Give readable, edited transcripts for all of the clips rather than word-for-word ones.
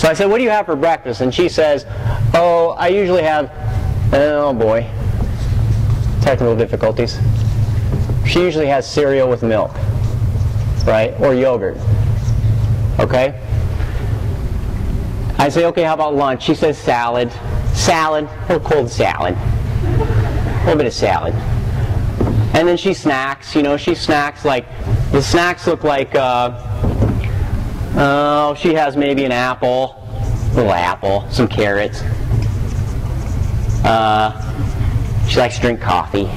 So I said, what do you have for breakfast? And she says, oh, I usually have, oh boy, technical difficulties. She usually has cereal with milk, right, or yogurt, okay? I say, okay, how about lunch? She says salad. Salad, a little cold salad. A little bit of salad. And then she snacks, you know, she snacks like, the snacks look like, oh, she has maybe an apple, a little apple, some carrots. She likes to drink coffee.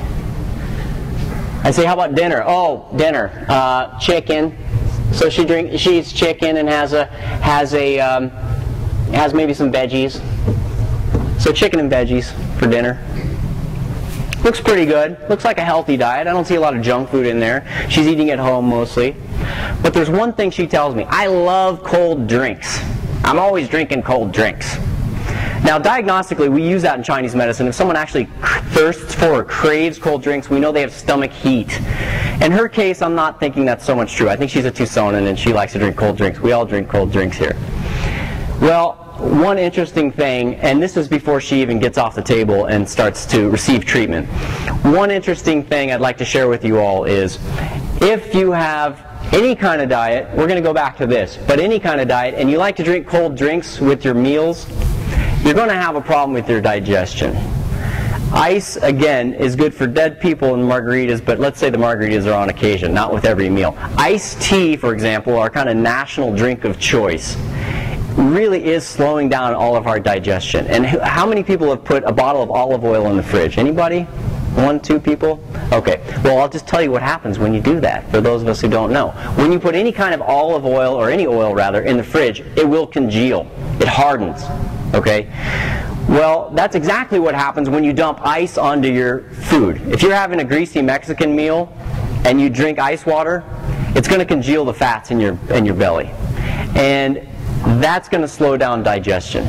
I say, how about dinner? Oh, dinner, chicken. So she eats chicken and has maybe some veggies. So chicken and veggies for dinner. Looks pretty good. Looks like a healthy diet. I don't see a lot of junk food in there. She's eating at home mostly. But there's one thing she tells me. I love cold drinks. I'm always drinking cold drinks. Now, diagnostically, we use that in Chinese medicine. If someone actually thirsts for or craves cold drinks, we know they have stomach heat. In her case, I'm not thinking that's so much true. I think she's a Tucsonan and she likes to drink cold drinks. We all drink cold drinks here. Well, one interesting thing, and this is before she even gets off the table and starts to receive treatment. One interesting thing I'd like to share with you all is, if you have any kind of diet, we're going to go back to this, but any kind of diet, and you like to drink cold drinks with your meals, you're going to have a problem with your digestion. Ice, again, is good for dead people and margaritas, but let's say the margaritas are on occasion, not with every meal. Iced tea, for example, our kind of national drink of choice, really is slowing down all of our digestion. And how many people have put a bottle of olive oil in the fridge? Anybody? 1, 2 people? Okay. Well, I'll just tell you what happens when you do that, for those of us who don't know. When you put any kind of olive oil, or any oil rather, in the fridge, it will congeal. It hardens. Okay? Well, that's exactly what happens when you dump ice onto your food. If you're having a greasy Mexican meal and you drink ice water, it's going to congeal the fats in your belly. And that's going to slow down digestion.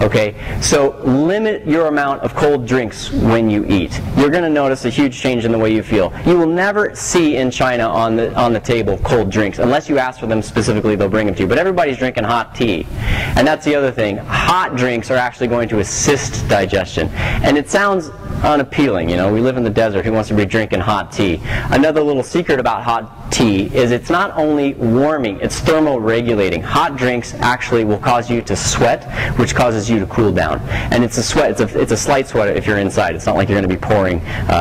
Okay, so limit your amount of cold drinks when you eat. You're going to notice a huge change in the way you feel. You will never see in China on the table cold drinks. Unless you ask for them specifically, they'll bring them to you. But everybody's drinking hot tea. And that's the other thing. Hot drinks are actually going to assist digestion. And it sounds unappealing, you know. We live in the desert. Who wants to be drinking hot tea? Another little secret about hot tea is it's not only warming, it's thermoregulating. Hot drinks actually will cause you to sweat, which causes you to cool down. And it's a sweat, it's a slight sweat if you're inside. It's not like you're going to be pouring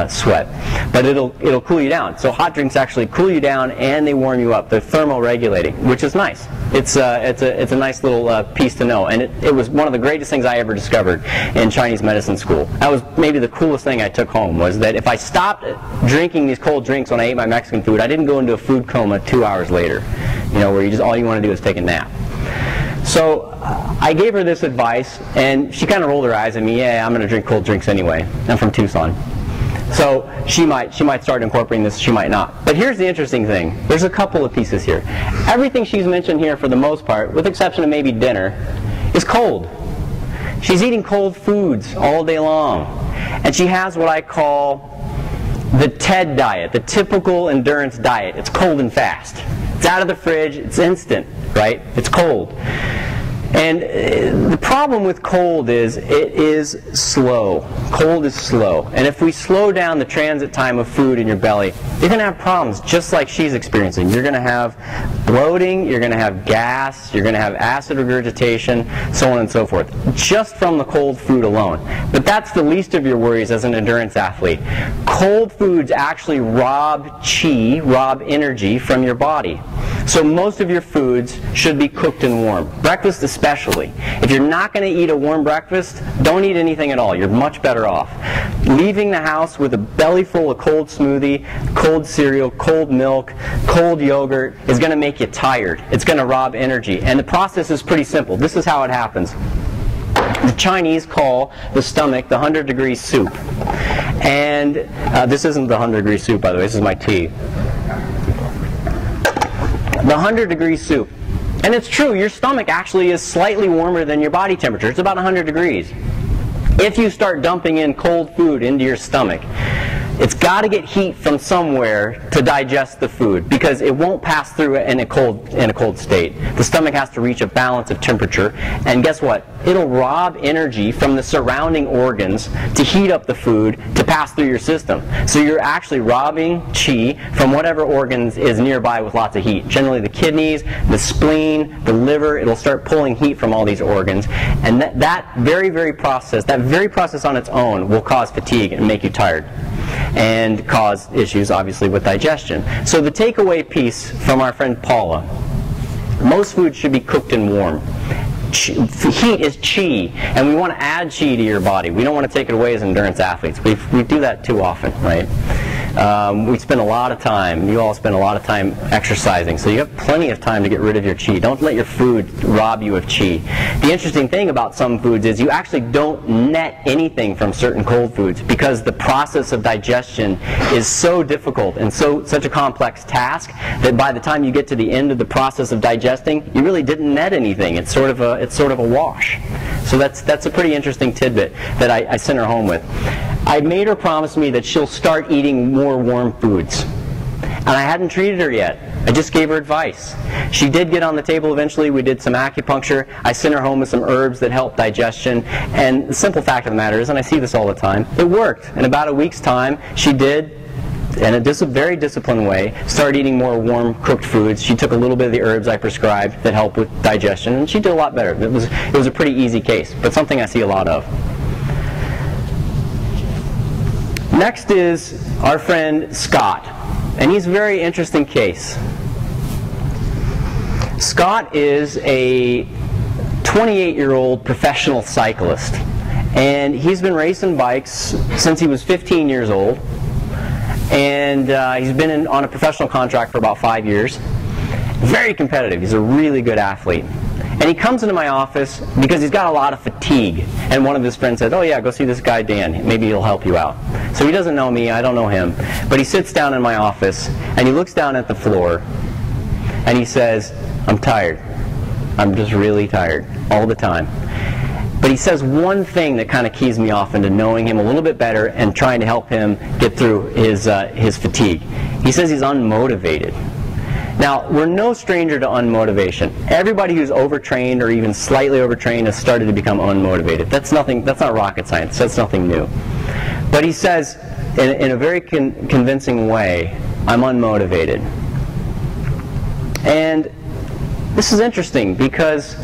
sweat. But it'll cool you down. So hot drinks actually cool you down and they warm you up. They're thermoregulating, which is nice. It's a nice little piece to know. And it was one of the greatest things I ever discovered in Chinese medicine school. That was maybe the coolest thing I took home, was that if I stopped drinking these cold drinks when I ate my Mexican food, I didn't go into a food coma 2 hours later, you know, where all you want to do is take a nap. So I gave her this advice, and she kind of rolled her eyes at me. Yeah, I'm going to drink cold drinks anyway. I'm from Tucson. So she might start incorporating this, she might not. But here's the interesting thing. There's a couple of pieces here. Everything she's mentioned here, for the most part, with the exception of maybe dinner, is cold. She's eating cold foods all day long. And she has what I call the TED diet, the typical endurance diet. It's cold and fast. It's out of the fridge, it's instant, right? It's cold. And the problem with cold is it is slow. Cold is slow. And if we slow down the transit time of food in your belly, you're going to have problems just like she's experiencing. You're going to have bloating, you're going to have gas, you're going to have acid regurgitation, so on and so forth, just from the cold food alone. But that's the least of your worries as an endurance athlete. Cold foods actually rob chi, rob energy from your body. So most of your foods should be cooked and warm. Breakfast especially. If you're not going to eat a warm breakfast, don't eat anything at all. You're much better off. Leaving the house with a belly full of cold smoothie, cold cereal, cold milk, cold yogurt is going to make you tired. It's going to rob energy. And the process is pretty simple. This is how it happens. The Chinese call the stomach the 100-degree soup. And this isn't the 100-degree soup, by the way. This is my tea. The 100-degree soup. And it's true, your stomach actually is slightly warmer than your body temperature. It's about 100 degrees. If you start dumping in cold food into your stomach, It's got to get heat from somewhere to digest the food, because it won't pass through it in a cold state. The stomach has to reach a balance of temperature, and guess what? It'll rob energy from the surrounding organs to heat up the food to pass through your system. So you're actually robbing qi from whatever organs is nearby with lots of heat. Generally the kidneys, the spleen, the liver. It'll start pulling heat from all these organs, and that very process on its own will cause fatigue and make you tired, and cause issues obviously with digestion. So the takeaway piece from our friend Paula: most food should be cooked and warm. Heat is qi, and we want to add qi to your body. We don't want to take it away as endurance athletes. We do that too often, right? We spend a lot of time, you all spend a lot of time exercising, so you have plenty of time to get rid of your qi. Don't let your food rob you of qi. The interesting thing about some foods is you actually don't net anything from certain cold foods, because the process of digestion is so difficult and such a complex task that by the time you get to the end of the process of digesting, you really didn't net anything. It's sort of a wash. So that's a pretty interesting tidbit that I sent her home with. I made her promise me that she'll start eating more warm foods. And I hadn't treated her yet. I just gave her advice. She did get on the table eventually. We did some acupuncture. I sent her home with some herbs that help digestion. And the simple fact of the matter is, and I see this all the time, it worked. In about a week's time, she did, in a very disciplined way, start eating more warm cooked foods. She took a little bit of the herbs I prescribed that help with digestion, and she did a lot better. It was a pretty easy case, but something I see a lot of. Next is our friend Scott, and he's a very interesting case. Scott is a 28-year-old professional cyclist, and he's been racing bikes since he was 15 years old, and he's been on a professional contract for about 5 years. Very competitive. He's a really good athlete. And he comes into my office because he's got a lot of fatigue. And one of his friends said, "Oh yeah, go see this guy Dan. Maybe he'll help you out." So he doesn't know me, I don't know him. But he sits down in my office and he looks down at the floor and he says, "I'm tired. I'm just really tired all the time." But he says one thing that kind of keys me off into knowing him a little bit better and trying to help him get through his fatigue. He says he's unmotivated. Now, we're no stranger to unmotivation. Everybody who's overtrained or even slightly overtrained has started to become unmotivated. That's not rocket science. That's nothing new. But he says, in a very convincing way, "I'm unmotivated." And this is interesting because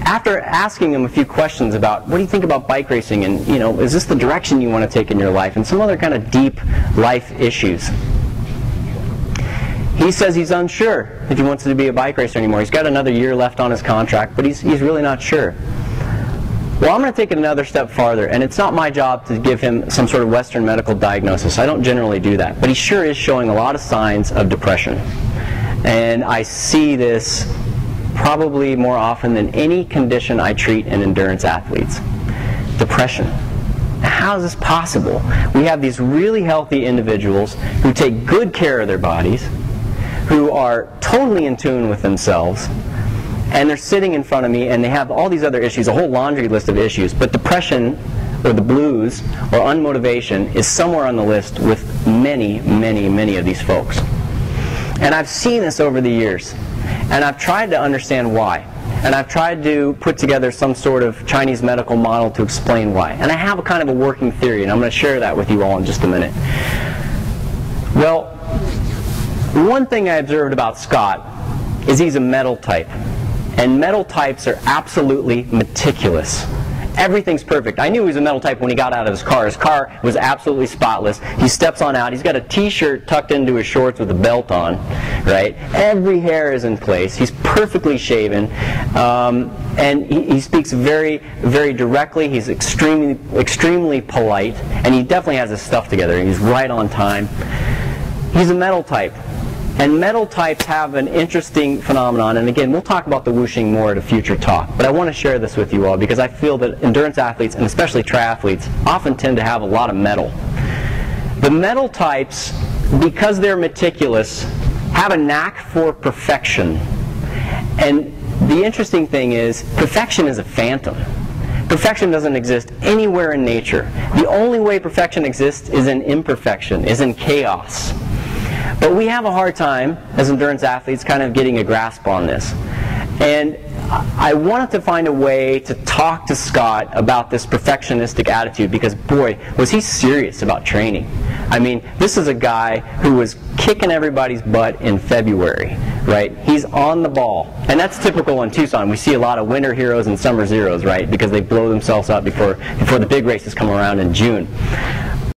after asking him a few questions about, what do you think about bike racing, and is this the direction you want to take in your life, and some other kind of deep life issues, he says he's unsure if he wants to be a bike racer anymore. He's got another year left on his contract, but he's really not sure. Well, I'm going to take it another step farther, and it's not my job to give him some sort of Western medical diagnosis. I don't generally do that. But he sure is showing a lot of signs of depression. And I see this probably more often than any condition I treat in endurance athletes. Depression. How is this possible? We have these really healthy individuals who take good care of their bodies, who are totally in tune with themselves, and they're sitting in front of me and they have all these other issues, a whole laundry list of issues, but depression or the blues or unmotivation is somewhere on the list with many, many, many of these folks. And I've seen this over the years, and I've tried to understand why. And I've tried to put together some sort of Chinese medical model to explain why. And I have a kind of a working theory, and I'm going to share that with you all in just a minute. Well, one thing I observed about Scott is he's a metal type. And metal types are absolutely meticulous. Everything's perfect. I knew he was a metal type when he got out of his car. His car was absolutely spotless. He steps on out. He's got a t-shirt tucked into his shorts with a belt on, right? Every hair is in place. He's perfectly shaven. And he speaks very, very directly. He's extremely polite. And he definitely has his stuff together. He's right on time. He's a metal type. And metal types have an interesting phenomenon, and again, we'll talk about the whooshing more at a future talk, but I want to share this with you all because I feel that endurance athletes, and especially triathletes, often tend to have a lot of metal. The metal types, because they're meticulous, have a knack for perfection. And the interesting thing is, perfection is a phantom. Perfection doesn't exist anywhere in nature. The only way perfection exists is in imperfection, is in chaos. But we have a hard time, as endurance athletes, kind of getting a grasp on this. And I wanted to find a way to talk to Scott about this perfectionistic attitude because, boy, was he serious about training. I mean, this is a guy who was kicking everybody's butt in February, right? He's on the ball. And that's typical in Tucson. We see a lot of winter heroes and summer zeros, right? Because they blow themselves up before the big races come around in June.